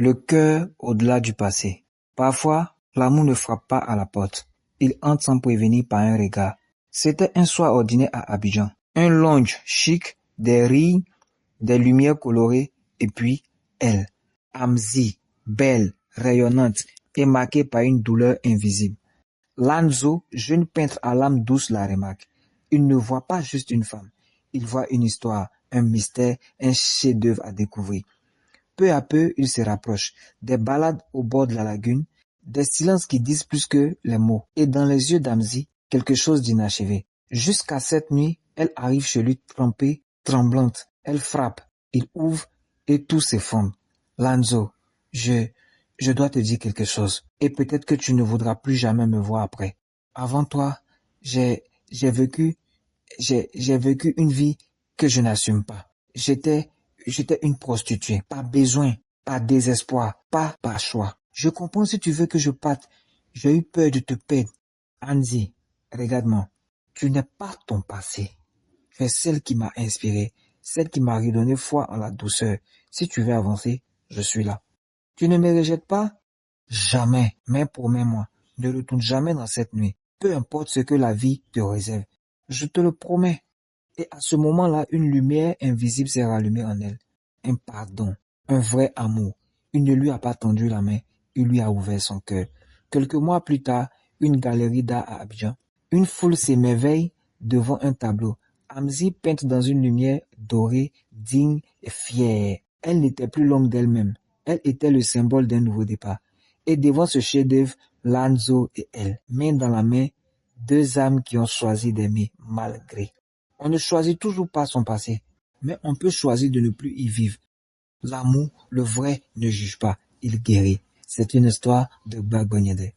Le cœur au-delà du passé. Parfois, l'amour ne frappe pas à la porte. Il entre sans prévenir par un regard. C'était un soir ordinaire à Abidjan. Un lounge chic, des rires, des lumières colorées, et puis elle, Amzi, belle, rayonnante et marquée par une douleur invisible. Lanzo, jeune peintre à l'âme douce, la remarque. Il ne voit pas juste une femme. Il voit une histoire, un mystère, un chef-d'œuvre à découvrir. Peu à peu, il se rapproche. Des balades au bord de la lagune, des silences qui disent plus que les mots. Et dans les yeux d'Amzi, quelque chose d'inachevé. Jusqu'à cette nuit, elle arrive chez lui trempée, tremblante. Elle frappe, il ouvre et tout s'effondre. Lanzo, je dois te dire quelque chose. Et peut-être que tu ne voudras plus jamais me voir après. Avant toi, j'ai vécu une vie que je n'assume pas. J'étais une prostituée, par besoin, par désespoir, pas par choix. Je comprends si tu veux que je parte. J'ai eu peur de te perdre. Anzi, regarde-moi. Tu n'es pas ton passé. Tu es celle qui m'a inspiré, celle qui m'a redonné foi en la douceur. Si tu veux avancer, je suis là. Tu ne me rejettes pas? Jamais, mais promets-moi, ne retourne jamais dans cette nuit. Peu importe ce que la vie te réserve. Je te le promets. Et à ce moment-là, une lumière invisible s'est rallumée en elle. Un pardon, un vrai amour. Il ne lui a pas tendu la main, il lui a ouvert son cœur. Quelques mois plus tard, une galerie d'art à Abidjan. Une foule s'émerveille devant un tableau. Amzi peinte dans une lumière dorée, digne et fière. Elle n'était plus l'homme d'elle-même. Elle était le symbole d'un nouveau départ. Et devant ce chef-d'œuvre, Lanzo et elle, main dans la main, deux âmes qui ont choisi d'aimer malgré. On ne choisit toujours pas son passé, mais on peut choisir de ne plus y vivre. L'amour, le vrai, ne juge pas, il guérit. C'est une histoire de Gbagbo Nyende.